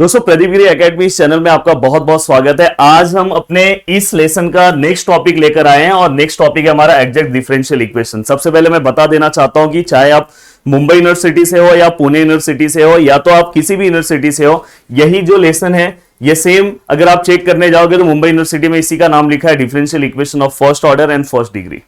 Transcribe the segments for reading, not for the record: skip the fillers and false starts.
दोस्तों प्रदीप गिरी academy channel में आपका बहुत बहुत स्वागत है। आज हम अपने इस लेसन का नेक्स्ट टॉपिक लेकर आए हैं और नेक्स्ट टॉपिक है हमारा एग्जैक्ट डिफरेंशियल इक्वेशन। सबसे पहले मैं बता देना चाहता हूं कि चाहे आप मुंबई यूनिवर्सिटी से हो या पुणे यूनिवर्सिटी से हो या तो आप किसी भी यूनिवर्सिटी से हो, यही जो लेसन है ये सेम अगर आप चेक करने जाओगे तो मुंबई यूनिवर्सिटी में इसी का नाम लिखा है, differential equation of first order and first degree.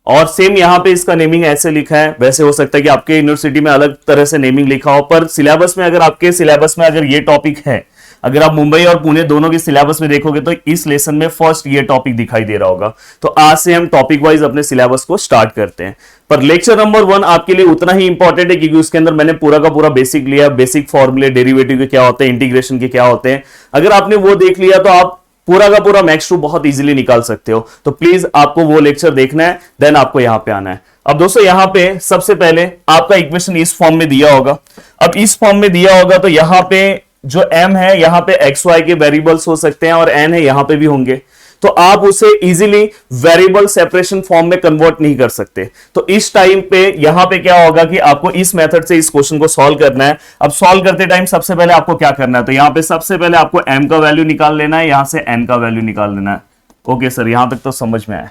और सेम यहां पे इसका नेमिंग ऐसे लिखा है। वैसे हो सकता है कि आपके यूनिवर्सिटी में अलग तरह से नेमिंग लिखा हो, पर सिलेबस में अगर आपके सिलेबस में अगर ये टॉपिक है, अगर आप मुंबई और पुणे दोनों के सिलेबस में देखोगे तो इस लेसन में फर्स्ट ये टॉपिक दिखाई दे रहा होगा। तो आज से हम टॉपिक वाइज अपने सिलेबस को स्टार्ट करते हैं। पर लेक्चर नंबर 1 आपके लिए उतना ही इंपॉर्टेंट है क्योंकि उसके अंदर मैंने पूरा का पूरा बेसिक लिया, बेसिक फॉर्मूले, डेरिवेटिव के क्या होते हैं, इंटीग्रेशन के क्या होते हैं। अगर आपने वो देख लिया तो आप पूरा का पूरा मैक्स 2 बहुत इजीली निकाल सकते हो। तो प्लीज आपको वो लेक्चर देखना है, देन आपको यहां पे आना है। अब दोस्तों यहां पे सबसे पहले आपका इक्वेशन इस फॉर्म में दिया होगा। अब इस फॉर्म में दिया होगा तो यहां पे जो m है यहां पे एक्स वाई के वेरिएबल्स हो सकते हैं और n है यहां पे भी होंगे, तो आप उसे इजीली वेरिएबल सेपरेशन फॉर्म में कन्वर्ट नहीं कर सकते। तो इस टाइम पे यहां पे क्या होगा कि आपको इस मेथड से इस क्वेश्चन को सॉल्व करना है। अब सॉल्व करते टाइम सबसे पहले आपको क्या करना है, तो यहां पे सबसे पहले आपको m का वैल्यू निकाल लेना है, यहां से n का वैल्यू निकाल लेना है। ओके सर, यहां तक तो समझ में आया।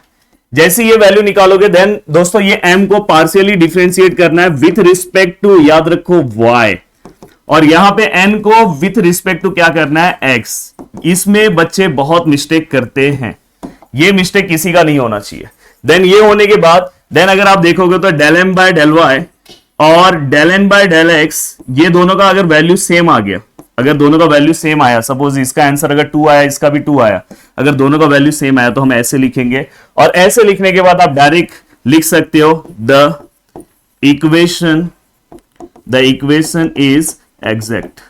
जैसे ये वैल्यू निकालोगे देन दोस्तों ये m को पार्शियली डिफरेंशिएट करना है विथ रिस्पेक्ट टू, याद रखो, y, और यहां पे n को विथ रिस्पेक्ट टू क्या करना है, x। इसमें बच्चे बहुत मिस्टेक करते हैं, ये मिस्टेक किसी का नहीं होना चाहिए। देन ये होने के बाद देन अगर आप देखोगे तो del m by del y और del n by del x, ये दोनों का अगर वैल्यू सेम आ गया, अगर दोनों का वैल्यू सेम आया, सपोज इसका आंसर अगर 2 आया, इसका भी 2 आया, अगर दोनों का वैल्यू सेम आया तो हम ऐसे लिखेंगे। और ऐसे लिखने के बाद आप डायरेक्ट लिख सकते हो द इक्वेशन इज एग्जैक्ट।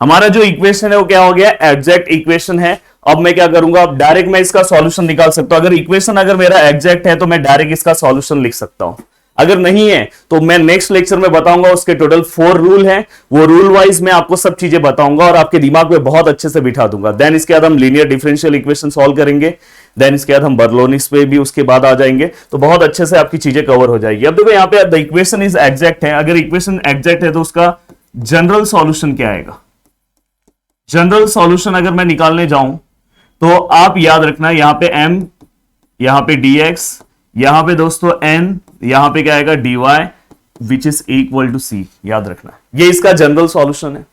हमारा जो इक्वेशन है वो क्या हो गया, एग्जैक्ट इक्वेशन है। अब मैं क्या करूंगा, अब डायरेक्ट मैं इसका सॉल्यूशन निकाल सकता हूं। अगर इक्वेशन अगर मेरा एग्जैक्ट है तो मैं डायरेक्ट इसका सॉल्यूशन लिख सकता हूं। अगर नहीं है तो मैं नेक्स्ट लेक्चर में बताऊंगा, उसके टोटल 4 रूल हैं, वो रूल वाइज मैं आपको सब चीजें बताऊंगा और आपके दिमाग में बहुत अच्छे से बिठा दूंगा। देन इसके बाद हम लीनियर डिफरेंशियल इक्वेशन सॉल्व करेंगे, देन इसके बाद हम बर्नौलीज पे भी उसके बाद आ जाएंगे, तो बहुत अच्छे से आपकी चीजें कवर हो जाएगी। अब देखो यहाँ पे द इक्वेशन इज एग्जैक्ट है, अगर इक्वेशन एग्जैक्ट है तो उसका जनरल सॉल्यूशन क्या आएगा। जनरल सॉल्यूशन अगर मैं निकालने जाऊं तो आप याद रखना, यहां पे m, यहां पे dx, यहां पे दोस्तों n, यहां पे क्या आएगा dy which is equal to c, याद रखना ये इसका जनरल सॉल्यूशन है।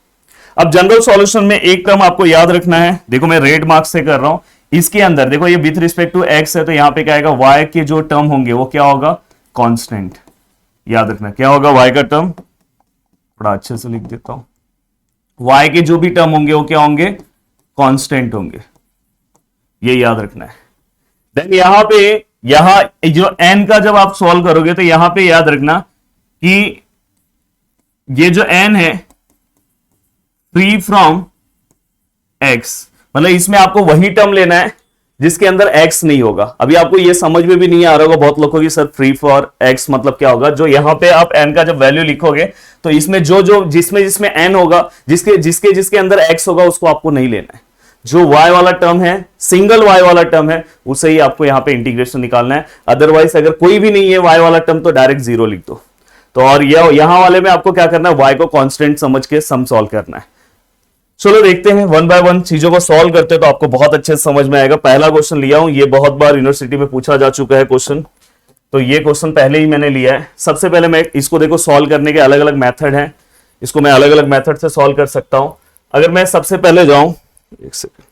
अब जनरल सॉल्यूशन में एक टर्म आपको याद रखना है, देखो मैं रेड मार्क से कर रहा हूं, इसके अंदर देखो ये विथ रिस्पेक्ट टू x है तो यहां पे क्या आएगा, y के जो टर्म होंगे वो क्या होगा, कांस्टेंट। याद रखना क्या होगा, y का टर्म, थोड़ा अच्छे से लिख देता हूं, y के जो भी टर्म होंगे वो क्या होंगे, कांस्टेंट होंगे, ये याद रखना है। देन यहां जो n का जब आप सॉल्व करोगे तो यहां पे याद रखना कि ये जो n है फ्री फ्रॉम x, मतलब इसमें आपको वही टर्म लेना है जिसके अंदर x नहीं होगा। अभी आपको ये समझ में भी नहीं आ रहा होगा बहुत लोगों की, सर फ्री फॉर x मतलब क्या होगा। जो यहां पे आप n का जब वैल्यू लिखोगे तो इसमें जिसमें n होगा, जिसके अंदर x होगा उसको आपको नहीं लेना है। जो y वाला टर्म है, सिंगल y वाला टर्म है, उसे ही आपको यहां पे इंटीग्रेशन निकालना है। अदरवाइज अगर कोई भी नहीं है y वाला टर्म तो डायरेक्ट 0 लिख दो। तो और यहां वाले में आपको क्या करना है, y को कांस्टेंट समझ के सम सॉल्व करना है। चलो देखते हैं, 1 बाय 1 चीजों को सॉल्व करते हैं तो आपको बहुत अच्छे से समझ में आएगा। पहला क्वेश्चन लिया हूं, ये बहुत बार यूनिवर्सिटी में पूछा जा चुका है क्वेश्चन, तो ये क्वेश्चन पहले ही मैंने लिया है। सबसे पहले मैं इसको देखो सॉल्व करने के अलग अलग मेथड हैं, इसको मैं अलग अलग मेथड से सॉल्व कर सकता हूं। अगर मैं सबसे पहले जाऊं, एक सेकंड,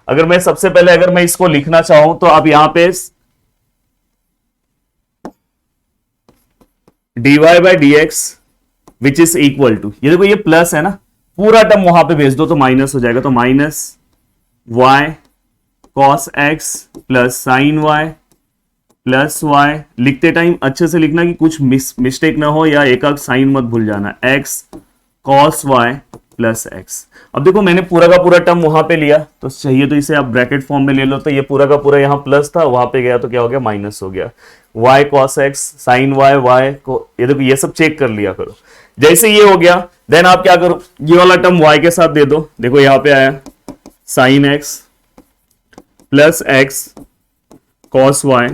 अगर मैं इसको लिखना चाहूं तो आप यहां पे dy by dx which is equal to, ये देखो ये प्लस है ना, पूरा टर्म वहां पे भेज दो तो माइनस हो जाएगा, तो minus y cos x plus sign y plus y। लिखते टाइम अच्छे से लिखना कि कुछ मिस्टेक ना हो या एक आध साइन मत भूल जाना, x cos y plus x। अब देखो मैंने पूरा का पूरा टर्म वहां पे लिया, तो चाहिए तो इसे आप ब्रैकेट फॉर्म में ले लो, तो ये पूरा का पूरा यहाँ प्लस था, वहां पे गया तो क्या हो गया, माइनस हो गया। y cos x sine y को ये देखो ये सब चेक कर लिया करो। जैसे ये हो गया देन आप क्या करो, ये वाला टर्म y के साथ दे दो, देखो यहां पे आया sine x plus x cos y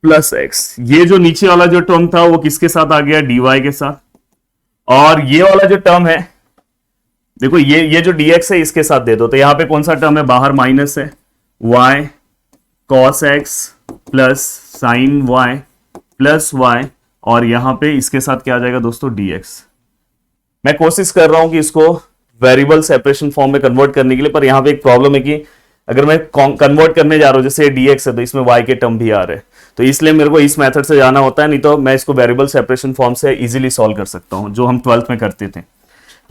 plus x। ये जो नीचे वाला जो टर्म था वो किसके साथ आ गया, dy के साथ। और ये वाला जो टर्म है देखो ये जो dx है इसके साथ दे दो, तो यहां पे कौन सा टर्म है, बाहर माइनस है, y cos x plus sign y plus y, और यहां पे इसके साथ क्या आ जाएगा दोस्तों, dx। मैं कोशिश कर रहा हूं कि इसको वेरिएबल सेपरेशन फॉर्म में कन्वर्ट करने के लिए, पर यहां पे एक प्रॉब्लम है कि अगर मैं कन्वर्ट करने जा रहा हूं, जैसे dx है तो इसमें y के टर्म भी आ रहे हैं, तो इसलिए मेरे को इस मेथड से जाना होता है, नहीं तो मैं इसको वेरिएबल सेपरेशन फॉर्म से इजीली सॉल्व कर सकता हूं, जो हम 12th में करते थे।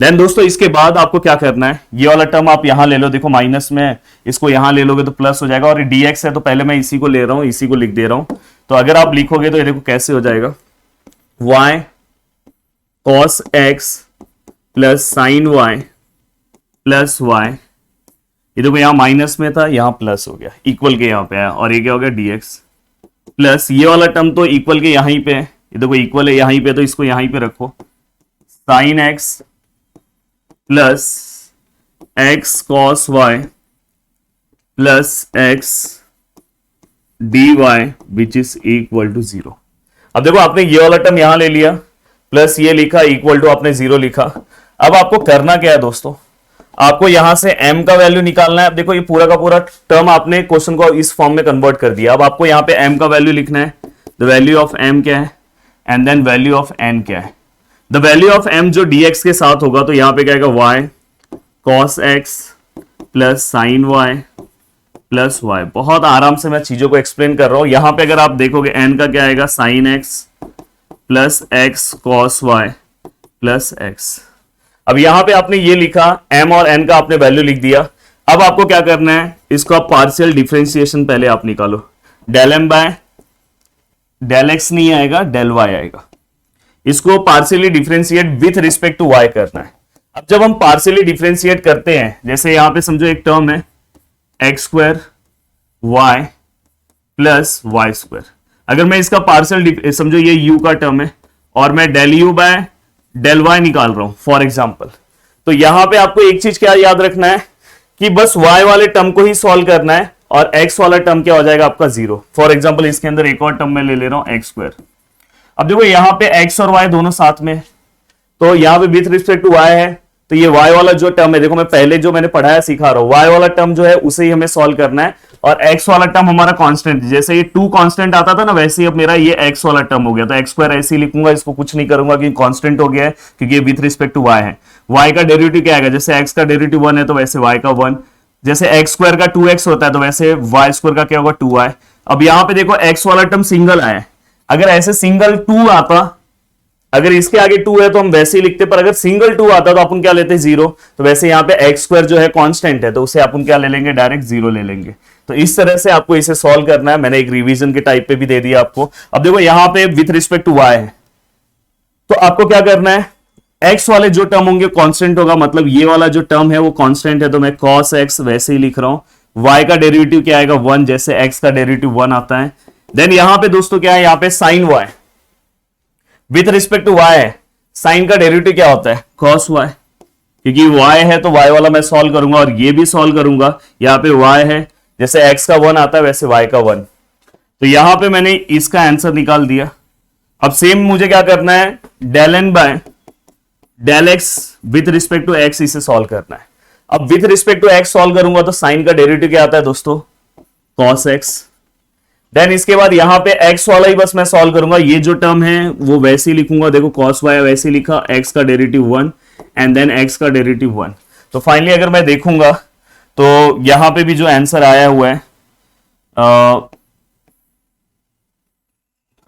देन दोस्तों इसके बाद आपको क्या करना है, ये वाला टर्म आप यहां ले लो, देखो माइनस में, इसको यहां ले लोगे तो प्लस हो जाएगा, और dx है तो पहले मैं इसी को ले रहा हूं, इसी को लिख दे रहा हूं। तो अगर आप लिखोगे तो ये देखो कैसे हो जाएगा, y cos x plus sign y plus y, ये देखो यहां माइनस में था, यहां प्लस हो गया, इक्वल के यहां पे आया, और ये क्या हो गया dx, प्लस ये वाला टर्म तो इक्वल के यहीं पे है, ये देखो इक्वल है यहीं पे, तो इसको यहीं पे रखो, sine x plus x cos y plus x dy which is equal to 0। अब देखो आपने ये वाला टर्म यहां ले लिया, प्लस ये लिखा, इक्वल टू आपने 0 लिखा। अब आपको करना क्या है दोस्तों, आपको यहां से m का वैल्यू निकालना है। अब देखो ये पूरा का पूरा टर्म आपने क्वेश्चन को इस फॉर्म में कन्वर्ट कर दिया। अब आपको यहां पे m का वैल्यू लिखना है, द वैल्यू ऑफ m क्या है, and then value of n क्या है। द वैल्यू ऑफ m जो dx के साथ होगा, तो यहां पे क्या आएगा, y cos x plus sign y plus y। बहुत आराम से मैं चीजों को एक्सप्लेन कर रहा हूं। यहां पे अगर आप देखोगे n का क्या आएगा, sine x plus x cos y plus x। अब यहां पे आपने ये लिखा, m और n का आपने वैल्यू लिख दिया। अब आपको क्या करना है, इसको आप पार्शियल डिफरेंशिएशन पहले आप निकालो, del m by del x नहीं आएगा, डेल y आएगा। इसको partially differentiate with respect to y करना है। अब जब हम पार्शियली डिफरेंशिएट करते हैं, जैसे यहां पे समझो एक टर्म है x square y plus y square, अगर मैं इसका पार्शियल समझो ये u का टर्म है, और मैं del u by del y निकाल रहा हूं फॉर एग्जाम्पल, तो यहां पे आपको एक चीज क्या याद रखना है कि बस y वाले टर्म को ही सॉल्व करना है, और x वाला टर्म क्या हो जाएगा आपका 0। फॉर एग्जाम्पल इसके अंदर एक और टर्म मैं ले रहा हूं एक्स स्क्वायर। अब देखो यहां पे x और y दोनों साथ में, तो यहां पे विथ रिस्पेक्ट टू y है, तो ये y वाला जो टर्म है, देखो मैं पहले जो मैंने पढ़ाया सिखा रहा हूं, y वाला टर्म जो है उसे ही हमें सॉल्व करना है, और x वाला टर्म हमारा कांस्टेंट, जैसे ये 2 कांस्टेंट आता था ना, वैसे ही अब मेरा ये x वाला टर्म हो गया, तो एक्स स्क्वायर ऐसे ही लिखूंगा, इसको कुछ नहीं करूंगा कि कांस्टेंट हो गया है, क्योंकि ये विथ रिस्पेक्ट टू y है। y का डेरिवेटिव क्या आएगा, जैसे x का डेरिवेटिव 1 है तो वैसे y का 1, जैसे एक्स स्क्वायर का 2x होता है तो वैसे वाई स्क्वायर का क्या होगा 2y। अब यहां पे देखो x वाला टर्म सिंगल आया, अगर ऐसे सिंगल 2 आता, अगर इसके आगे 2 है तो हम वैसे ही लिखते, पर अगर सिंगल 2 आता तो अपन क्या लेते 0, तो वैसे यहाँ पे एक्स स्क्वायर जो है कांस्टेंट है, तो उसे अपन क्या ले लेंगे, डायरेक्ट 0 ले लेंगे। तो इस तरह से आपको इसे सॉल्व करना है। मैंने एक रिवीजन के टाइप पे भी दे दिया आपको। अब देखो यहाँ पे विथ रिस्पेक्ट टू y है, तो आपको क्या करना है, x वाले जो टर्म होंगे कांस्टेंट होगा, मतलब ये वाला जो टर्म है वो कांस्टेंट है, तो मैं cos x वैसे ही लिख रहा हूं। y का डेरिवेटिव क्या आएगा 1, जैसे x का डेरिवेटिव 1 आता है। देन यहां पे दोस्तों क्या है, यहां पे sin y with respect to y है, साइन का डेरिवेटिव क्या होता है cos y, क्योंकि y है तो y वाला मैं सॉल्व करूंगा और ये भी सॉल्व करूंगा। यहाँ पे y है, जैसे x का 1 आता है वैसे y का 1, तो यहां पे मैंने इसका आंसर निकाल दिया। अब सेम मुझे क्या करना है, del n by del x with respect to x इसे सॉल्व करना है। अब with respect to x solve करूंगा तो साइन का डेरिवेटिव क्या आता है दोस्तों, cos x। देन इसके बाद यहां पे x वाला ही बस मैं सॉल्व करूंगा, ये जो टर्म है वो वैसे ही लिखूंगा, देखो cos y वैसे ही लिखा, x का डेरिवेटिव 1 एंड देन x का डेरिवेटिव 1। तो फाइनली अगर मैं देखूंगा तो यहां पे भी जो आंसर आया हुआ है,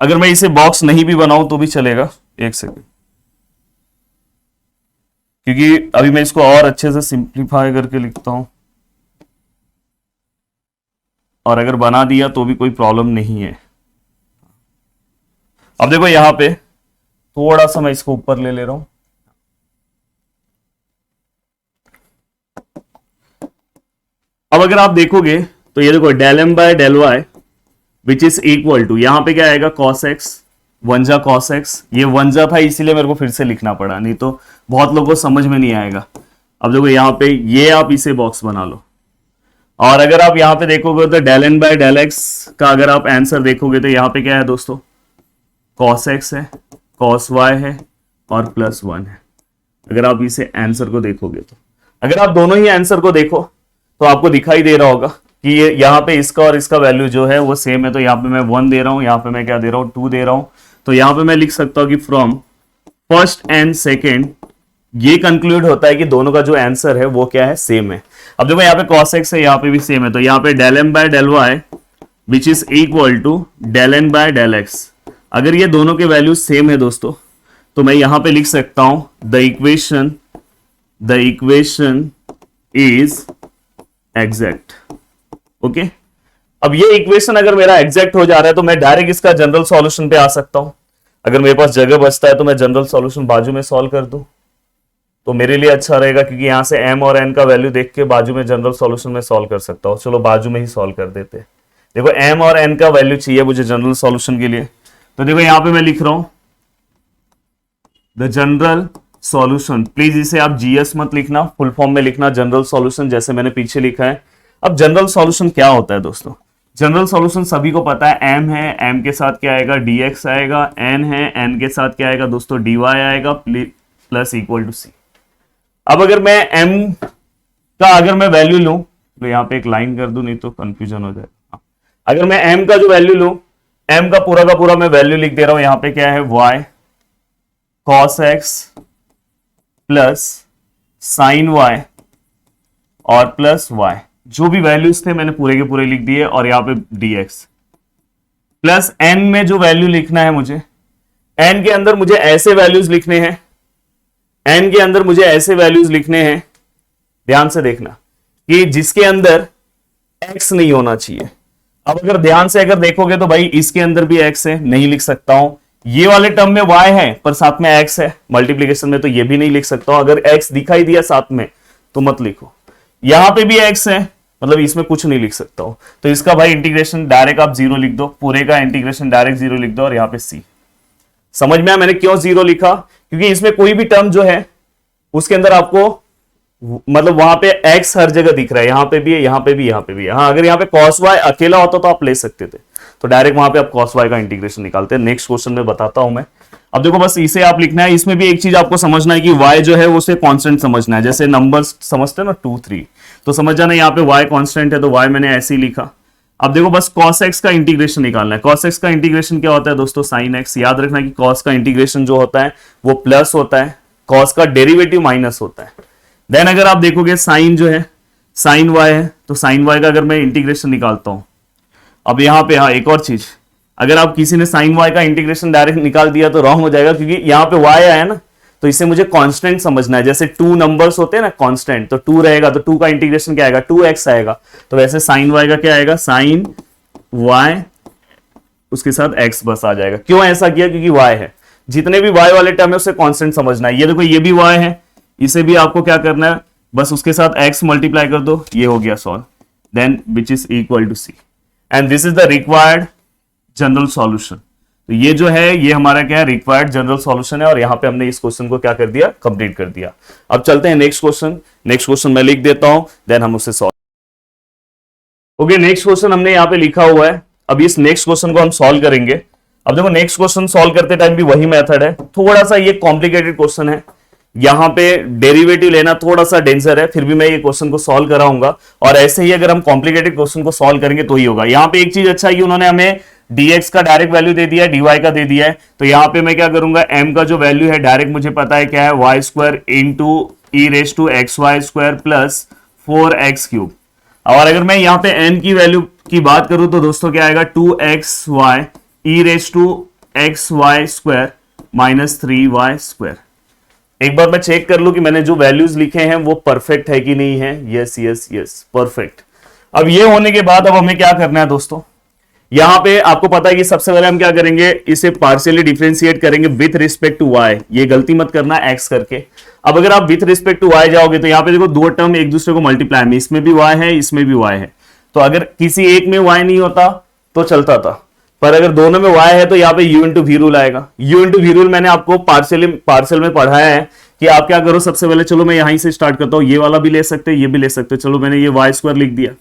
अगर मैं इसे बॉक्स नहीं भी बनाऊं तो भी चलेगा, एक सेकेंड, क्योंकि अभी मैं इसको और अच्छे से सिंप्लीफाई करके लिखता हूं, और अगर बना दिया तो भी कोई प्रॉब्लम नहीं है। अब देखो यहां पे थोड़ा सा मैं इसको ऊपर ले रहा हूं, अब अगर आप देखोगे तो ये देखो del m by del y which is equal to, यहां पे क्या आएगा cos x, 1 जा cos x, ये 1 जा था इसीलिए मेरे को फिर से लिखना पड़ा, नहीं तो बहुत लोगों को समझ में नहीं आएगा। अब देखो यहाँ पे ये आप इसे बॉक्स बना लो, और अगर आप यहाँ पे देखोगे तो del n by del x का अगर आप आंसर देखोगे तो यहाँ पे क्या है दोस्तों, cos x है, cos y है और प्लस 1 है। अगर आप इसे आंसर को देखोगे तो, अगर आप दोनों ही आंसर को देखो तो आपको दिखाई दे रहा होगा कि ये यहाँ पे इसका और इसका वैल्यू जो है वो सेम है। तो यहाँ पे मैं 1 दे रहा हूं, यहाँ पे मैं क्या दे रहा हूं 2 दे रहा हूं। तो यहाँ पे मैं लिख सकता हूं कि फ्रॉम फर्स्ट एंड सेकेंड ये कंक्लूड होता है कि दोनों का जो आंसर है वो क्या है, सेम है। अब देखो यहाँ पे cos x है, यहाँ पे भी सेम है, तो यहाँ पे del m by del y which is equal to del n by del x। अगर ये दोनों के वैल्यू सेम है दोस्तों, तो मैं यहां पे लिख सकता हूं the equation is exact. Okay, अब ये इक्वेशन अगर मेरा एग्जैक्ट हो जा रहा है तो मैं डायरेक्ट इसका जनरल सॉल्यूशन पे आ सकता हूं। अगर मेरे पास जगह बचता है तो मैं जनरल सॉल्यूशन बाजू में सॉल्व कर दूं तो मेरे लिए अच्छा रहेगा, क्योंकि यहां से m और n का वैल्यू देख के बाजू में जनरल सॉल्यूशन में सॉल्व कर सकता हूं। चलो बाजू में ही सॉल्व कर देते हैं। देखो m और n का वैल्यू चाहिए मुझे जनरल सॉल्यूशन के लिए, तो देखो यहां पे मैं लिख रहा हूं द जनरल सॉल्यूशन। प्लीज इसे आप जीएस मत लिखना, फुल फॉर्म में लिखना जनरल सॉल्यूशन, जैसे मैंने पीछे लिखा है। अब जनरल सॉल्यूशन क्या होता है दोस्तों? जनरल सॉल्यूशन सभी को पता है, m है, m के साथ क्या आएगा dx आएगा, n है, n के साथ क्या आएगा दोस्तों dy आएगा प्लस इक्वल टू c। अब अगर मैं m का अगर मैं वैल्यू लूं तो यहां पे एक लाइन कर दूं, नहीं तो कंफ्यूजन हो जाएगा। अगर मैं m का जो वैल्यू लूं, m का पूरा मैं वैल्यू लिख दे रहा हूं। यहां पे क्या है y cos x plus sign y और प्लस y, जो भी वैल्यूज थे मैंने पूरे के पूरे लिख दिए, और यहां पे dx प्लस n में जो वैल्यू लिखना है मुझे, n के अंदर मुझे ऐसे वैल्यूज लिखने हैं, n के अंदर मुझे ऐसे वैल्यूज लिखने हैं, ध्यान से देखना, कि जिसके अंदर x नहीं होना चाहिए। अब अगर ध्यान से अगर देखोगे तो भाई इसके अंदर भी x है, नहीं लिख सकता हूं। ये वाले टर्म में y है पर साथ में x है, मल्टीप्लीकेशन में तो ये भी नहीं लिख सकता हूं। अगर x दिखाई दिया साथ में तो मत लिखो। यहां पे भी x है, मतलब इसमें कुछ नहीं लिख सकता हूं, तो इसका भाई इंटीग्रेशन डायरेक्ट आप 0 लिख दो, पूरे का इंटीग्रेशन डायरेक्ट 0 लिख दो, और यहां पे c। समझ में आया मैंने क्यों 0 लिखा? क्योंकि इसमें कोई भी टर्म जो है उसके अंदर आपको मतलब वहां पे x हर जगह दिख रहा है, यहां पे भी है, यहां पे भी, यहां पे भी है। हाँ, अगर यहां पे cos y अकेला होता तो आप ले सकते थे, तो डायरेक्ट वहां पे आप cos y का इंटीग्रेशन निकालते हैं। नेक्स्ट क्वेश्चन में बताता हूं मैं। अब देखो बस इसे आप लिखना है। इसमें भी एक चीज आपको समझना है कि y जो है उसे कांस्टेंट समझना है। जैसे नंबर्स समझते हैं ना 2 3, तो समझ जाना यहाँ पे y कांस्टेंट है, तो y मैंने ऐसे ही लिखा। अब देखो बस cos x का इंटीग्रेशन निकालना है। cos x का इंटीग्रेशन क्या होता है दोस्तों? sin x। याद रखना कि cos का इंटीग्रेशन जो होता है वो प्लस होता है, cos का डेरिवेटिव माइनस होता है। देन अगर आप देखोगे sin जो है sin y है, तो sin y का अगर मैं इंटीग्रेशन निकालता हूं, अब यहां पे हाँ एक और चीज, अगर आप किसी ने sin y का इंटीग्रेशन डायरेक्ट निकाल दिया तो रॉन्ग हो जाएगा, क्योंकि यहां पे y आया ना, तो इसे मुझे कांस्टेंट समझना है। जैसे 2 नंबर्स होते हैं ना कांस्टेंट, तो 2 रहेगा तो 2 का इंटीग्रेशन क्या आएगा 2x आएगा, तो वैसे sin y का क्या आएगा sin y उसके साथ x बस आ जाएगा। क्यों ऐसा किया? क्योंकि y है, जितने भी y वाले टर्म है उसे कांस्टेंट समझना है। ये देखो ये भी y है, इसे भी आपको क्या करना है, बस उसके साथ x मल्टीप्लाई कर दो, ये हो गया solve, then which is equal to c, and this is the required general solution. तो ये जो है ये हमारा क्या है, रिक्वायर्ड जनरल सॉल्यूशन है, और यहां पे हमने इस क्वेश्चन को क्या कर दिया, कंप्लीट कर दिया। अब चलते हैं नेक्स्ट क्वेश्चन। नेक्स्ट क्वेश्चन मैं लिख देता हूं, देन हम उसे सॉल्व। ओके, नेक्स्ट क्वेश्चन हमने यहाँ पे लिखा हुआ है। अब इस नेक्स्ट क्वेश्चन को हम सॉल्व करेंगे। अब देखो नेक्स्ट क्वेश्चन सॉल्व करते टाइम भी वही मेथड है, थोड़ा सा ये कॉम्प्लिकेटेड क्वेश्चन है, यहां पे डेरिवेटिव लेना थोड़ा सा डेंजर है, फिर भी मैं ये क्वेश्चन को सॉल्व कराऊंगा। और ऐसे ही अगर हम कॉम्प्लिकेटेड क्वेश्चन को सॉल्व करेंगे तो ही होगा। यहां पे एक चीज अच्छा है कि उन्होंने हमें dx का डायरेक्ट वैल्यू दे दिया है, dy का दे दिया है, तो यहां पे मैं क्या करूंगा, m का जो वैल्यू है डायरेक्ट मुझे पता है क्या है, y square into e raise to x y square plus 4x cube. और अगर मैं यहाँ पे n की वैल्यू की बात करूं तो दोस्तों क्या आएगा 2xy e raise to x y square minus 3y square. एक बार मैं चेक कर लूं कि मैंने जो वैल्यूज लिखे हैं वो परफेक्ट है कि नहीं है। Yes yes yes perfect. अब ये होने के बाद अब हमें क्या करना है दोस्तों, यहां पे आपको पता है कि सबसे पहले हम क्या करेंगे, इसे पार्शियली डिफरेंशिएट करेंगे विथ रिस्पेक्ट टू y। ये गलती मत करना x करके। अब अगर आप विथ रिस्पेक्ट टू y जाओगे तो यहाँ पे देखो दो टर्म एक दूसरे को मल्टीप्लाई में, इसमें भी y है इसमें भी y है, तो अगर किसी एक में y नहीं होता तो चलता था, पर अगर दोनों में y है तो यहाँ पे u इंटू वी रूल आएगा। u इंटू वी रूल मैंने आपको पार्शियल में पढ़ाया है कि आप क्या करो, सबसे पहले चलो मैं यहीं से स्टार्ट करता हूं, ये वाला भी ले सकते हो ये भी ले सकते हो। चलो मैंने ये y स्क्वायर लिख दिया,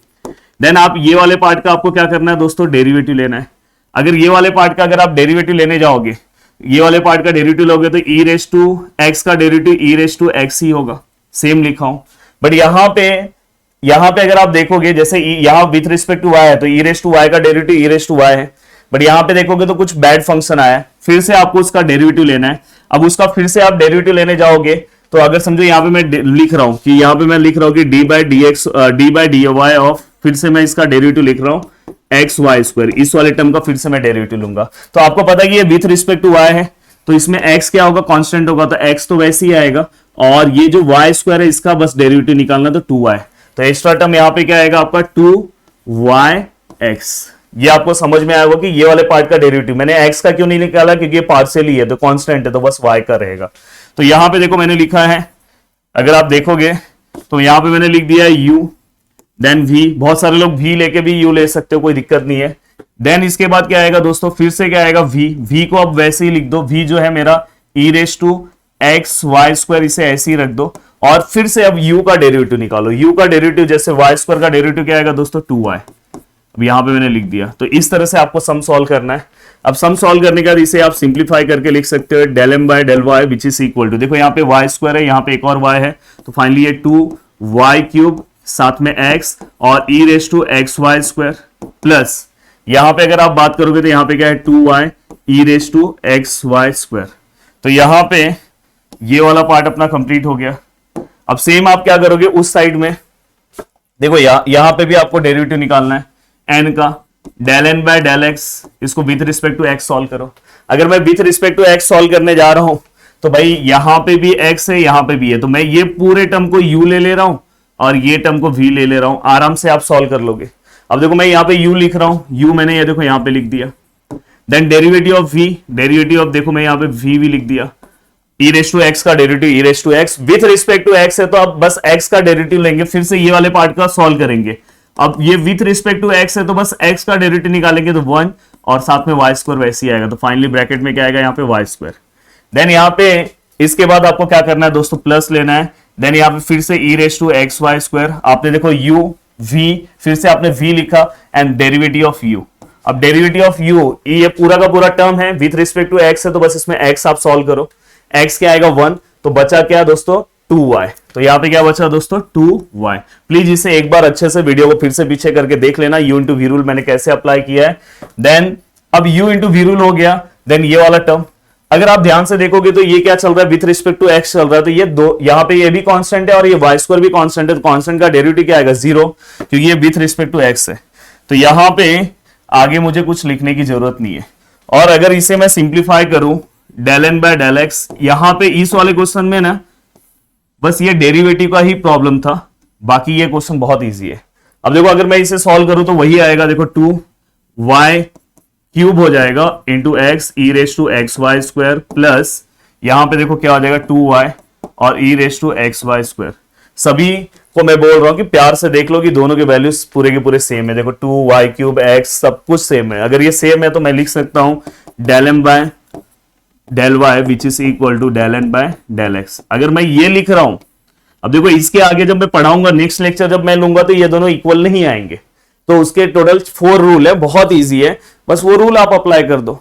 देन आप ये वाले पार्ट का आपको क्या करना है दोस्तों, डेरिवेटिव लेना है। अगर ये वाले पार्ट का अगर आप डेरिवेटिव लेने जाओगे, ये वाले पार्ट का डेरिवेटिव लोगे तो ई रेस टू एक्स का derivative e raise to x ही होगा, सेम लिखा हूं। बट यहां पे अगर आप देखोगे जैसे यहां विथ रिस्पेक्ट टू वाई है तो ई रेस टू वाई का derivative e raise to y है, बट यहां पे देखोगे तो कुछ बैड फंक्शन आया है, फिर से आपको उसका डेरिवेटिव लेना है। अब उसका फिर से आप डेरिवेटिव लेने जाओगे तो अगर समझो यहां पे मैं लिख रहा हूं कि यहां पे मैं लिख रहा हूं कि d by d y of, फिर से मैं इसका डेरिवेटिव लिख रहा हूं एक्स वाई स्क्वायर, इस वाले टर्म का फिर से मैं डेरिवेटिव लूंगा। तो आपको पता है कि ये विथ रिस्पेक्ट टू वाई है तो इसमें x क्या होगा, कांस्टेंट होगा, तो x तो वैसे ही आएगा, और ये जो y स्क्वायर है इसका बस डेरिवेटिव निकालना तो 2y, तो एक्स्ट्रा टर्म यहाँ पे क्या आएगा आपका 2yx। ये आपको समझ में आएगा कि ये वाले पार्ट का डेरिवेटिव मैंने x का क्यों नहीं निकाला, क्योंकि ये पार्शियली है तो कांस्टेंट है तो बस y का रहेगा। तो यहां पे देखो मैंने लिखा है, अगर आप देखोगे तो यहां पे मैंने लिख दिया है u देन v, बहुत सारे लोग v लेके भी u ले सकते हो, कोई दिक्कत नहीं है। देन इसके बाद क्या आएगा दोस्तों, फिर से क्या आएगा v को अब वैसे ही लिख दो, v जो है मेरा e raise to x y square, इसे ऐसे ही रख दो, और फिर से अब u का डेरिवेटिव निकालो। u का डेरिवेटिव जैसे y स्क्वायर का डेरिवेटिव क्या आएगा दोस्तों 2y, अब यहां पे मैंने लिख दिया। तो इस तरह से आपको सम सॉल्व करना है। अब सम सॉल्व करने के बाद इसे आप सिंप्लीफाई करके लिख सकते हो del m by del y which is equal to, देखो यहाँ पे y स्क्वायर है, यहाँ पे एक और y है, तो फाइनली ये 2y क्यूब साथ में x और e raise to x y square plus यहां पे अगर आप बात करोगे तो यहां पे क्या है 2y e raise to x y square. तो यहां पे ये वाला पार्ट अपना कंप्लीट हो गया। अब सेम आप क्या करोगे उस साइड में, देखो यहां पे भी आपको डेरिवेटिव निकालना है n का, del n by del x, इसको with respect to x solve करो। अगर मैं with respect to x solve करने जा रहा हूं तो भाई यहां पे भी x है यहां पे भी है, तो मैं ये पूरे टर्म को u ले रहा हूं और ये टर्म को v ले रहा हूं, आराम से आप सॉल्व कर लोगे। अब देखो मैं यहाँ पे u लिख रहा हूं, u मैंने ये देखो यहाँ पे लिख दिया, then derivative of v, derivative of देखो मैं यहाँ पे v भी लिख दिया, e रेस टू x का derivative e raise to x with respect to x है तो अब बस x का डेरिवेटिव लेंगे, फिर से ये वाले पार्ट का सॉल्व करेंगे। अब ये विथ रिस्पेक्ट टू x है तो बस x का डेरिवेटिव निकालेंगे तो 1 और साथ में y स्क्वायर वैसे ही आएगा, तो फाइनली ब्रैकेट में क्या आएगा यहाँ पे y स्क्वायर। देन यहाँ पे इसके बाद आपको क्या करना है दोस्तों, प्लस लेना है, देन यहाँ पे फिर से e raise to x y square, आपने देखो u v, फिर से आपने v लिखा एंड डेरिवेटिव ऑफ u। अब डेरिवेटिव ऑफ u, ये पूरा का पूरा टर्म है विथ रिस्पेक्ट टू x है तो बस इसमें x आप सॉल्व करो, x क्या आएगा 1, तो बचा क्या दोस्तों 2y, तो यहाँ पे क्या बचा दोस्तों 2y। प्लीज इसे एक बार अच्छे से वीडियो को फिर से पीछे करके देख लेना, u इंटू वी रूल मैंने कैसे अप्लाई किया है। देन अब u इंटू वी रूल हो गया, देन ये वाला टर्म अगर आप ध्यान से देखोगे तो ये क्या चल रहा है विथ रिस्पेक्ट टू x चल रहा है, तो ये दो यहाँ पे ये भी कांस्टेंट है और ये y स्क्वायर भी कांस्टेंट है, तो कांस्टेंट का डेरिवेटिव क्या आएगा 0, क्योंकि ये विथ रिस्पेक्ट टू x है। तो यहाँ पे आगे मुझे कुछ लिखने की जरूरत नहीं है। और अगर इसे मैं सिंप्लीफाई करूं del n by del x, यहां पे इस वाले क्वेश्चन में ना बस ये डेरिवेटिव का ही प्रॉब्लम था, बाकी ये क्वेश्चन बहुत इजी है। अब देखो अगर मैं इसे सॉल्व करूं तो वही आएगा, देखो 2y क्यूब हो जाएगा into x e raise to x y square plus यहां पे देखो क्या हो जाएगा 2y और e raise to x y square. सभी को मैं बोल रहा हूं कि प्यार से देख लो कि दोनों के वैल्यूज पूरे के पूरे सेम है, देखो 2y क्यूब x सब कुछ सेम है। अगर ये सेम है तो मैं लिख सकता हूं del m by del y which is equal to del n by del x। अगर मैं ये लिख रहा हूं, अब देखो इसके आगे जब मैं पढ़ाऊंगा नेक्स्ट लेक्चर जब मैं लूंगा तो ये दोनों इक्वल नहीं आएंगे, तो उसके टोटल 4 रूल है, बहुत इजी है, बस वो रूल आप अप्लाई कर दो।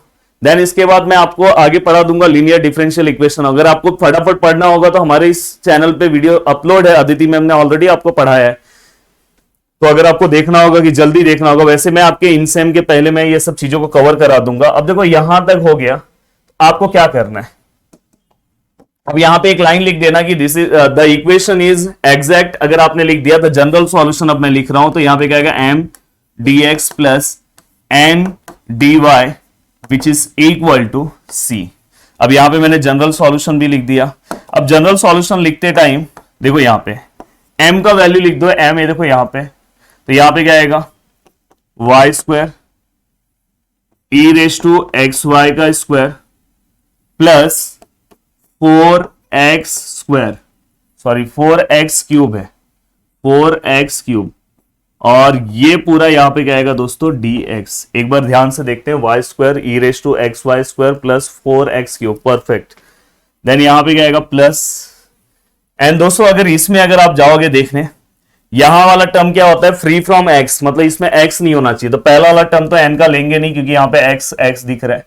देन इसके बाद मैं आपको आगे पढ़ा दूंगा लीनियर डिफरेंशियल इक्वेशन। अगर आपको फटाफट पढ़ना होगा तो हमारे इस चैनल पे वीडियो अपलोड है, अदिति मैम ने ऑलरेडी आपको पढ़ाया है, तो अगर आपको देखना होगा कि जल्दी देखना होगा, वैसे मैं आपके इनसेम के पहले मैं ये सब चीजों को कवर करा दूंगा। अब देखो यहां तक हो गया, आपको क्या करना है, अब यहां पे एक लाइन लिख देना कि this is the equation is exact. अगर आपने लिख दिया तो जनरल सॉल्यूशन अब मैं लिख रहा हूं, तो यहां पे क्या आएगा m dx plus n dy which is equal to c। अब यहां पे मैंने जनरल सॉल्यूशन भी लिख दिया। अब जनरल सॉल्यूशन लिखते टाइम देखो यहां पे m का वैल्यू लिख दो, m है देखो यहां पे, तो यहां पे क्या आएगा y square e raise to x y का square plus 4x square, sorry 4x cube है, 4x क्यूब, और ये पूरा यहां पे क्या आएगा दोस्तों dx। एक बार ध्यान से देखते हैं, y square e raise to x y square plus 4x cube, perfect. Then यहां पे क्या आएगा प्लस, एंड दोस्तों अगर इसमें अगर आप जाओगे देखने, यहां वाला टर्म क्या होता है फ्री फ्रॉम x, मतलब इसमें x नहीं होना चाहिए, तो पहला वाला टर्म तो n का लेंगे नहीं क्योंकि यहां पे x दिख रहा है।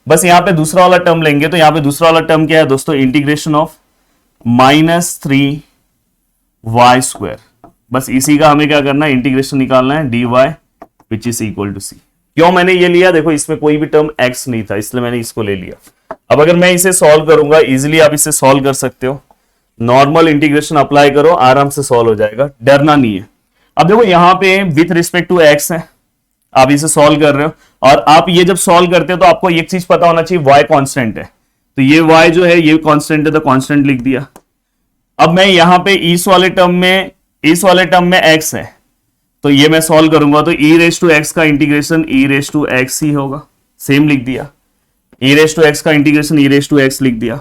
बस यहाँ पे दूसरा वाला टर्म लेंगे, तो यहाँ पे दूसरा वाला टर्म क्या है दोस्तों, इंटीग्रेशन ऑफ -3y²। बस इसी का हमें क्या करना है, इंटीग्रेशन निकालना है, dy which is equal to c। क्यों मैंने ये लिया, देखो इसमें कोई भी टर्म x नहीं था, इसलिए मैंने इसको ले लिया। अब अगर मैं इसे सॉल्व करूंगा, इजिली आप इसे सॉल्व कर सकते हो, नॉर्मल इंटीग्रेशन अप्लाई करो, आराम से सॉल्व हो जाएगा, डरना नहीं है। अब देखो यहाँ पे विथ रिस्पेक्ट टू x है, आप इसे सॉल्व कर रहे हो, और आप ये जब सॉल्व करते हो तो आपको एक चीज पता होना चाहिए, y कांस्टेंट है, तो ये y जो है ये कांस्टेंट है, तो कांस्टेंट लिख दिया। अब मैं यहाँ पे इस वाले टर्म में x है, तो ये मैं सॉल्व करूंगा, तो e⁻x का इंटीग्रेशन e⁻x ही होगा, सेम लिख दिया। e⁻x का इंटीग्रेशन e⁻x लिख दिया।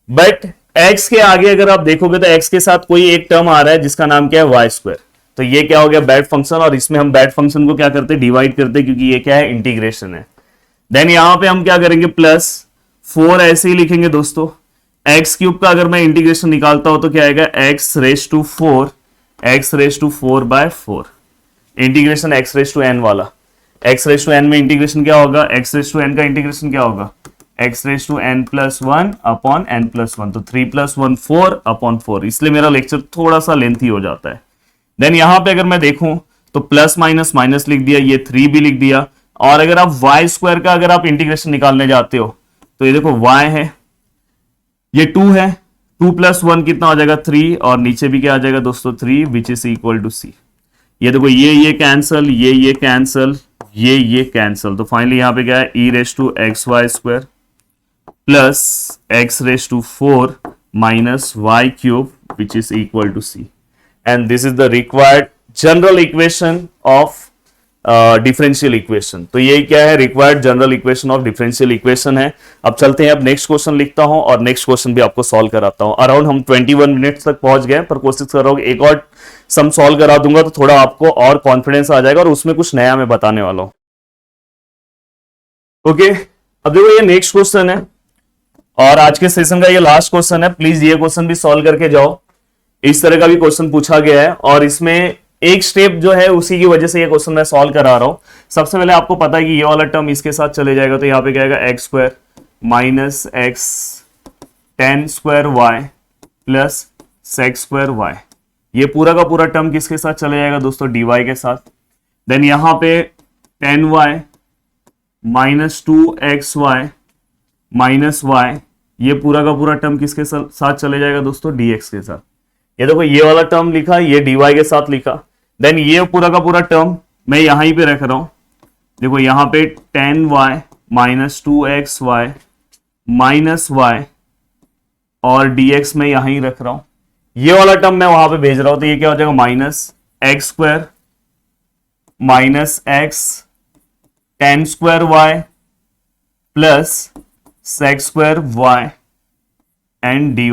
बट x के आगे अगर आप देखोगे तो x के साथ कोई एक टर्म आ रहा है जिसका नाम क्या है, y², तो ये क्या हो गया, बैड फंक्शन, और इसमें हम बैड फंक्शन को क्या करते हैं, डिवाइड करते हैं, क्योंकि ये क्या है, इंटीग्रेशन है। देन यहां पे हम क्या करेंगे, +4 ऐसे ही लिखेंगे दोस्तों। x³ का अगर मैं इंटीग्रेशन निकालता हूं तो क्या आएगा, x⁻4 इंटीग्रेशन x⁻n वाला, x⁻n में इंटीग्रेशन क्या होगा, x⁻n का इंटीग्रेशन क्या होगा, x⁻n + 1 अपॉन n + 1, तो 3 + 1 4 अपॉन 4, इसलिए मेरा लेक्चर थोड़ा सा लेंथी हो जाता है। देन यहां पे अगर मैं देखूं तो प्लस माइनस माइनस लिख दिया, ये 3 भी लिख दिया, और अगर आप y² का अगर आप इंटीग्रेशन निकालने जाते हो तो ये देखो y है, ये 2 है, 2 + 1 कितना हो जाएगा, 3, और नीचे भी क्या आ जाएगा दोस्तों, 3 which is equal to c। ये देखो ये कैंसल, ये कैंसल, ये कैंसल, तो फाइनली यहां पे क्या है, e⁻xy² plus x⁻4 minus y³ which is equal to c, and this is the required general equation of differential equation। तो ये क्या है, required general equation of differential equation है। अब चलते हैं, अब नेक्स्ट क्वेश्चन लिखता हूं और नेक्स्ट क्वेश्चन भी आपको सॉल्व कराता हूं। अराउंड हम 21 मिनट्स तक पहुंच गए, पर कोशिश कर रहा हूं एक और सम सॉल्व करा दूंगा तो थोड़ा आपको और कॉन्फिडेंस आ जाएगा, और उसमें कुछ नया मैं बताने वाला हूं। ओके, अब देखो ये नेक्स्ट क्वेश्चन है और आज के सेशन का ये लास्ट क्वेश्चन है। प्लीज ये क्वेश्चन भी सॉल्व करके जाओ, इस तरह का भी क्वेश्चन पूछा गया है, और इसमें एक स्टेप जो है उसी की वजह से ये क्वेश्चन मैं सॉल्व करा रहा हूं। सबसे पहले आपको पता है कि ये वाला टर्म इसके साथ चले जाएगा, तो यहां पे क्या आएगा, x² minus x tan² plus sec²y, ये पूरा का पूरा टर्म किसके साथ चले जाएगा दोस्तों, dy के साथ। देन यहां पे tan y minus 2xy minus y, ये पूरा का पूरा टर्म किसके साथ चले जाएगा दोस्तों, dx के साथ। ये देखो ये वाला टर्म लिखा, ये dy के साथ लिखा। देन ये पूरा का पूरा टर्म मैं यहां ही पे रख रहा हूं, देखो यहां पे tan y minus 2xy minus y और dx में यहां ही रख रहा हूं, ये वाला टर्म मैं वहां पे भेज रहा हूं, तो ये क्या हो जाएगा, -x² minus x tan² y plus sec² and dy,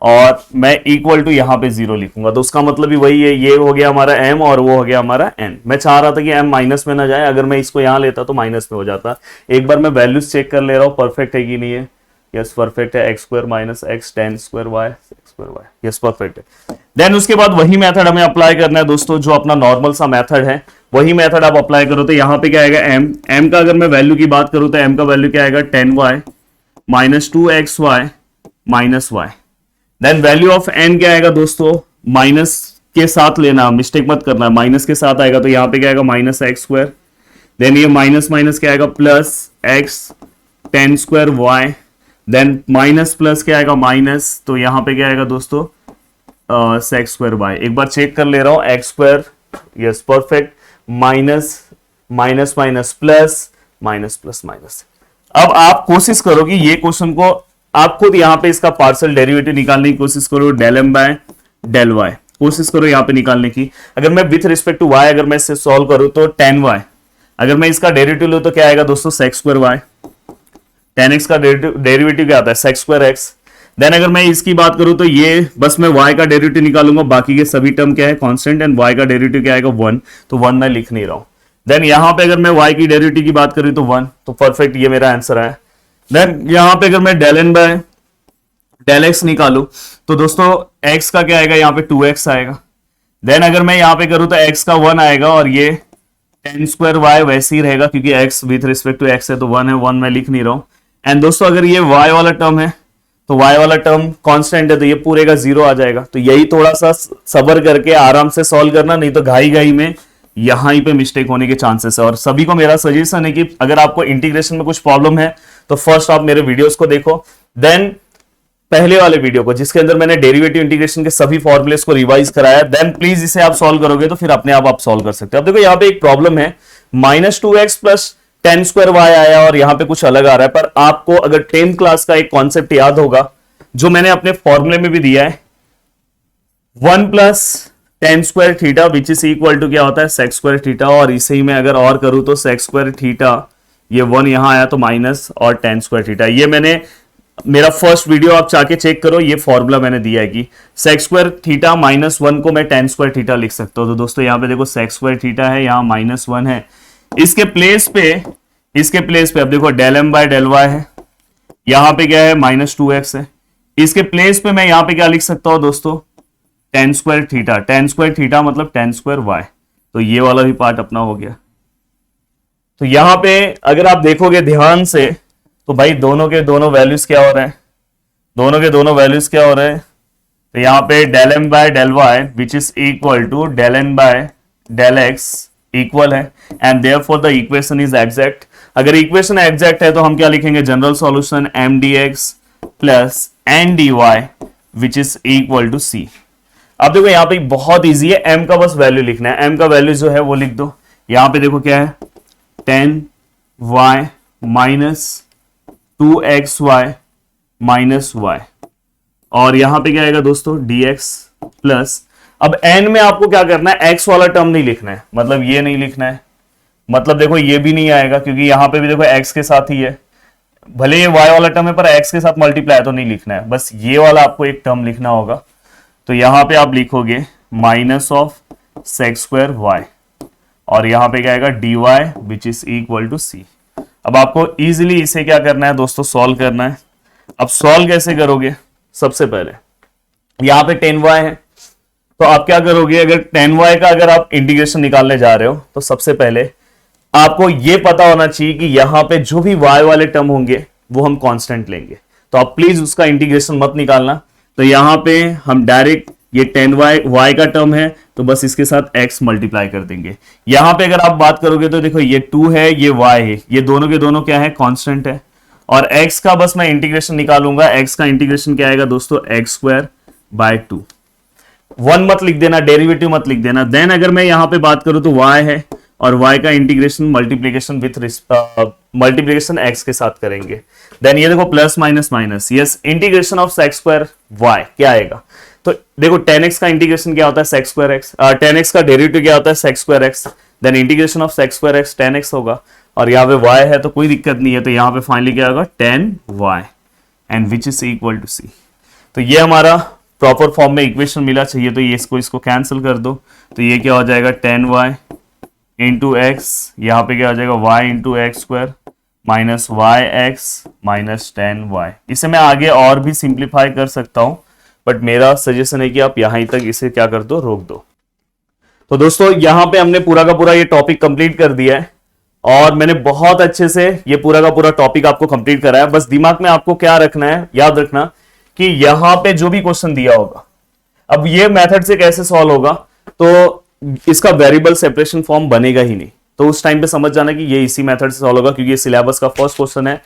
और मैं इक्वल टू यहां पे 0 लिखूंगा, तो उसका मतलब भी वही है, ये हो गया हमारा m और वो हो गया हमारा n। मैं चाह रहा था कि m माइनस में ना जाए, अगर मैं इसको यहां लेता तो माइनस में हो जाता। एक बार मैं वैल्यूज चेक कर ले रहा हूं, परफेक्ट है कि नहीं है, यस परफेक्ट है, x² minus x tan² y, yes perfect है। देन उसके बाद वही मेथड हमें अप्लाई करना है दोस्तों, जो अपना नॉर्मल सा मेथड है, वही मेथड आप अप्लाई करो। तो यहाँ पे क्या आएगा, m का अगर मैं वैल्यू की बात करूं तो m का वैल्यू क्या आएगा, tan y minus 2xy minus y। Then value of n क्या आएगा दोस्तों, माइनस के साथ लेना, मिस्टेक मत करना, माइनस के साथ आएगा, तो यहाँ पे क्या आएगा, -x²। देन ये माइनस माइनस क्या आएगा, plus x tan² y। Then minus plus क्या आएगा, माइनस, तो यहाँ पे क्या आएगा दोस्तों, sec² y। एक बार चेक कर ले रहा हूं, x², yes perfect, minus minus minus plus minus plus minus. अब आप कोशिश करो कि ये क्वेश्चन को आप खुद यहाँ पे इसका पार्शियल डेरिवेटिव निकालने की कोशिश करो, del m by del y कोशिश करो यहाँ पे निकालने की। अगर मैं विथ रिस्पेक्ट टू y अगर मैं इससे सॉल्व करूं तो tan y, अगर मैं इसका डेरिवेटिव लूं तो क्या आएगा दोस्तों, sec² y। tan x का डेरिवेटिव क्या आता है, sec² x। देन अगर मैं इसकी बात करूं तो ये बस मैं y का डेरिवेटिव निकालूंगा, बाकी के सभी टर्म क्या है, कांस्टेंट, एंड y का डेरिवेटिव क्या आएगा, 1, तो 1 मैं लिख नहीं रहा हूं। देन यहां पे अगर मैं y की डेरिवेटिव की बात करूं तो 1, तो परफेक्ट, ये मेरा आंसर है। देन यहां पे अगर मैं del n by del x निकालू तो दोस्तों x का क्या आएगा, यहाँ पे 2x आएगा। देन अगर मैं यहाँ पे करूं तो x का 1 आएगा, और ये टेन स्क्वायर वाई वैसे ही रहेगा क्योंकि x with respect to x है तो 1 है, 1 मैं लिख नहीं रहा हूं। एंड दोस्तों अगर ये y वाला टर्म है तो y वाला टर्म कांस्टेंट है तो ये पूरे का 0 आ जाएगा। तो यही थोड़ा सा सब्र करके आराम से सॉल्व करना, नहीं तो घाई घाई में यहां पे मिस्टेक होने के चांसेस है। और सभी को मेरा सजेशन है कि अगर आपको इंटीग्रेशन में कुछ प्रॉब्लम है तो फर्स्ट आप मेरे वीडियोस को देखो, देन पहले वाले वीडियो को जिसके अंदर मैंने डेरिवेटिव इंटीग्रेशन के सभी फॉर्मुलेस को रिवाइज कराया, देन प्लीज इसे आप सॉल्व करोगे तो फिर अपने आप सॉल्व कर सकते हो। अब देखो यहाँ पे एक प्रॉब्लम है, -2x plus ten square Y आया और यहाँ पे कुछ अलग आ रहा है। पर आपको अगर 10th क्लास का एक कॉन्सेप्ट याद होगा जो मैंने अपने फॉर्मूले में भी दिया है, 1 plus ten square theta which is equal to क्या होता है सेक स्क्वायर थीटा। और इसे ही मैं अगर और करूं तो सेक स्क्वायर थीटा, ये 1 यहां आया तो माइनस और टेन स्क्वायर थीटा। ये मैंने मेरा फर्स्ट वीडियो आप जाके चेक करो, ये फॉर्मूला मैंने दिया है कि सेक स्क्वायर थीटा -1 को मैं टेन स्क्वायर थीटा लिख सकता हूं। तो दोस्तों यहाँ पे देखो सेक स्क्वायर थीटा है, यहाँ -1 है, इसके प्लेस पे अब देखो del M by del y है, यहाँ पे क्या है -2x है, इसके प्लेस पे मैं यहाँ पे क्या लिख सकता हूं दोस्तों ten square theta. Ten square theta मतलब टेन स्क्वायर वाई। तो ये वाला भी पार्ट अपना हो गया। तो यहां पे अगर आप देखोगे ध्यान से तो भाई दोनों के दोनों वैल्यूज क्या हो रहे हैं, दोनों के दोनों वैल्यूज क्या हो रहे हैं। तो यहाँ पे del M by del y which is equal to del N by del x equal है, and therefore the equation is exact. अगर इक्वेशन एग्जैक्ट है तो हम क्या लिखेंगे, general solution M d x plus N d y which is equal to C. अब देखो यहाँ पे बहुत इजी है, m का बस वैल्यू लिखना है, m का वैल्यू जो है वो लिख दो। यहाँ पे देखो क्या है, 10y minus 2xy minus y, और यहां पे क्या आएगा दोस्तों dx प्लस, अब n में आपको क्या करना है, x वाला टर्म नहीं लिखना है, मतलब ये नहीं लिखना है, मतलब देखो ये भी नहीं आएगा क्योंकि यहां पे भी देखो x के साथ ही है, भले ये y वाला टर्म है पर x के साथ मल्टीप्लाई तो नहीं लिखना है, बस ये वाला आपको एक टर्म लिखना होगा। तो यहां पे आप लिखोगे minus of sec square y, और यहां पे क्या आएगा d y which is equal to C. अब आपको इजीली इसे क्या करना है दोस्तों, सॉल्व करना है। अब सॉल्व कैसे करोगे, सबसे पहले यहां पे 10y है तो आप क्या करोगे, अगर 10y का अगर आप इंटीग्रेशन निकालने जा रहे हो तो सबसे पहले आपको ये पता होना चाहिए कि यहां पे जो भी y वाले टर्म होंगे वो हम कांस्टेंट लेंगे, तो आप प्लीज उसका इंटीग्रेशन मत निकालना। तो यहां पे हम डायरेक्ट ये 10y का टर्म है तो बस इसके साथ x मल्टीप्लाई कर देंगे। यहां पे अगर आप बात करोगे तो देखो ये 2 है ये y है, ये दोनों के दोनों क्या है कांस्टेंट है, और x का बस मैं इंटीग्रेशन निकालूंगा, x का इंटीग्रेशन क्या आएगा दोस्तों x स्क्वायर बाय 2। 1 मत लिख देना, डेरिवेटिव मत लिख देना। देन अगर मैं यहां पे बात करूं तो y है और y का integration multiplication with multiplication x के साथ करेंगे। देन ये देखो plus minus minus, yes integration of sec square y क्या आएगा, तो देखो 10x का इंटीग्रेशन क्या होता है सेक स्क्वायर x, 10x का डेरिवेटिव क्या होता है sec square x, then integration of sec square x 10x होगा, और यहाँ पे y है तो कोई दिक्कत नहीं है, तो यहाँ पे फाइनली क्या होगा 10y and which is equal to C. तो ये हमारा प्रॉपर फॉर्म में इक्वेशन मिला, चाहिए तो ये इसको कैंसिल कर दो, तो ये क्या हो जाएगा 10y इंटू एक्स, यहाँ पे क्या हो जाएगा y into x square minus y x minus 10y। इसे मैं आगे और भी सिंप्लीफाई कर सकता हूं, बट मेरा सजेशन है कि आप यहां तक इसे क्या कर दो, रोक दो। तो दोस्तों यहां पे हमने पूरा का पूरा ये टॉपिक कंप्लीट कर दिया है, और मैंने बहुत अच्छे से ये पूरा का पूरा टॉपिक आपको कंप्लीट कराया। बस दिमाग में आपको क्या रखना है, याद रखना कि यहां पे जो भी क्वेश्चन दिया होगा, अब ये मेथड से कैसे सॉल्व होगा, तो इसका वेरिएबल सेपरेशन फॉर्म बनेगा ही नहीं, तो उस टाइम पे समझ जाना कि ये इसी मेथड से सॉल्व होगा क्योंकि ये सिलेबस का फर्स्ट क्वेश्चन है।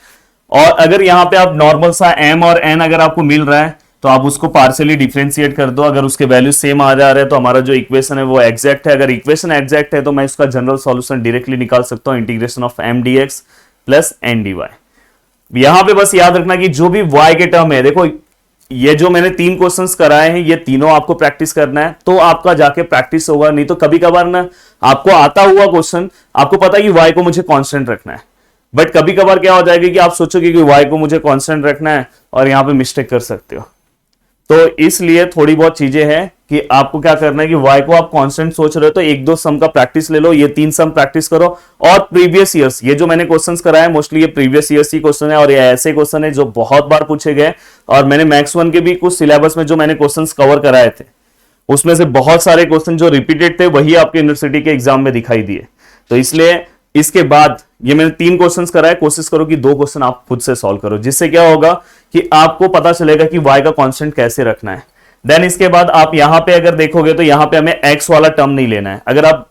और अगर यहाँ पे आप नॉर्मल सा m और n अगर आपको मिल रहा है तो आप उसको पार्शियली डिफरेंशिएट कर दो, अगर उसके वैल्यू सेम आ जा रहे हैं तो हमारा जो इक्वेशन है वो एग्जैक्ट है। अगर इक्वेशन एग्जैक्ट है तो मैं इसका जनरल सॉल्यूशन डायरेक्टली निकाल सकता हूं, integration of m dx plus n dy। यहां पे बस याद रखना कि जो भी y के टर्म है, देखो ये जो मैंने 3 क्वेश्चंस कराए हैं ये तीनों आपको प्रैक्टिस करना है, तो आपका जाके प्रैक्टिस होगा। नहीं तो कभी कभार ना आपको आता हुआ क्वेश्चन, आपको पता है कि y को मुझे कांस्टेंट रखना है, बट कभी कभार क्या हो जाएगा कि आप सोचोगे कि y को मुझे कांस्टेंट रखना है और यहां पे मिस्टेक कर सकते हो। तो इसलिए थोड़ी बहुत चीजें हैं कि आपको क्या करना है कि y को आप कांस्टेंट सोच रहे हो तो 1-2 सम का प्रैक्टिस ले लो, ये 3 सम प्रैक्टिस करो, और प्रीवियस ईयर्स ये जो मैंने क्वेश्चंस कराए मोस्टली ये प्रीवियस ईयर्स ही क्वेश्चन है, और ये ऐसे क्वेश्चन है जो बहुत बार पूछे गए, और मैंने मैक्स 1 के भी कुछ सिलेबस में जो मैंने क्वेश्चंस कवर कराए थे उसमें से बहुत सारे क्वेश्चन जो रिपीटेड थे वही आपके यूनिवर्सिटी के एग्जाम में दिखाई दिए। तो इसलिए इसके बाद ये मैंने 3 क्वेश्चंस कराए, कोशिश करो कि 2 क्वेश्चन आप खुद से सॉल्व करो, जिससे क्या होगा कि आपको पता चलेगा कि y का कांस्टेंट कैसे रखना है। देन इसके बाद आप यहां पे अगर देखोगे तो यहां पे हमें x वाला टर्म नहीं लेना है। अगर आप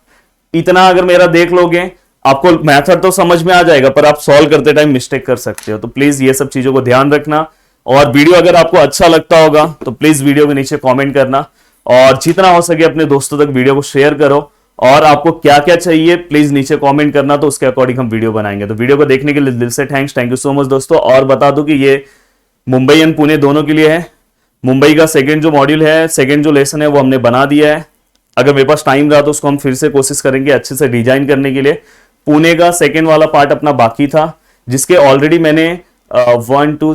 इतना अगर मेरा देख लोगे, आपको मेथड तो समझ में आ जाएगा, पर आप सॉल्व करते टाइम मिस्टेक कर सकते हो। तो प्लीज ये सब चीजों को ध्यान रखना। और वीडियो अगर आपको अच्छा लगता होगा तो प्लीज वीडियो के नीचे कमेंट करना, और जितना हो सके अपने दोस्तों तक वीडियो को शेयर करो। और आपको क्या क्या चाहिए प्लीज नीचे कमेंट करना, तो उसके अकॉर्डिंग हम वीडियो बनाएंगे। तो वीडियो को देखने के लिए दिल से थैंक यू सो मच दोस्तों। और बता दूं कि ये मुंबई एंड पुणे दोनों के लिए है। मुंबई का सेकंड जो मॉड्यूल है, सेकंड जो लेसन है वो हमने बना दिया है। अगर मेरे पास टाइम रहा तो उसको हम फिर से कोशिश करेंगे अच्छे से डिजाइन करने के लिए। पुणे का सेकंड वाला पार्ट अपना बाकी था, जिसके ऑलरेडी मैंने 1 2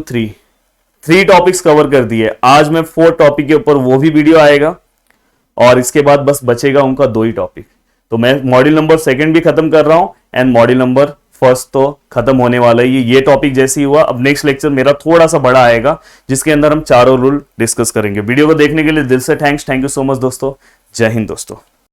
3 टॉपिक्स कवर कर दिए। आज मैं 4 टॉपिक के ऊपर वो भी वीडियो आएगा, और इसके बाद बस बचेगा उनका 2 ही टॉपिक। तो मैं मॉड्यूल नंबर 2 भी खत्म कर रहा हूं, एंड मॉड्यूल नंबर 1 तो खत्म होने वाला है। ये टॉपिक जैसे ही हुआ, अब नेक्स्ट लेक्चर मेरा थोड़ा सा बड़ा आएगा, जिसके अंदर हम चारों रूल डिस्कस करेंगे। वीडियो को देखने के लिए दिल से थैंक यू सो मच दोस्तों। जय हिंद दोस्तों।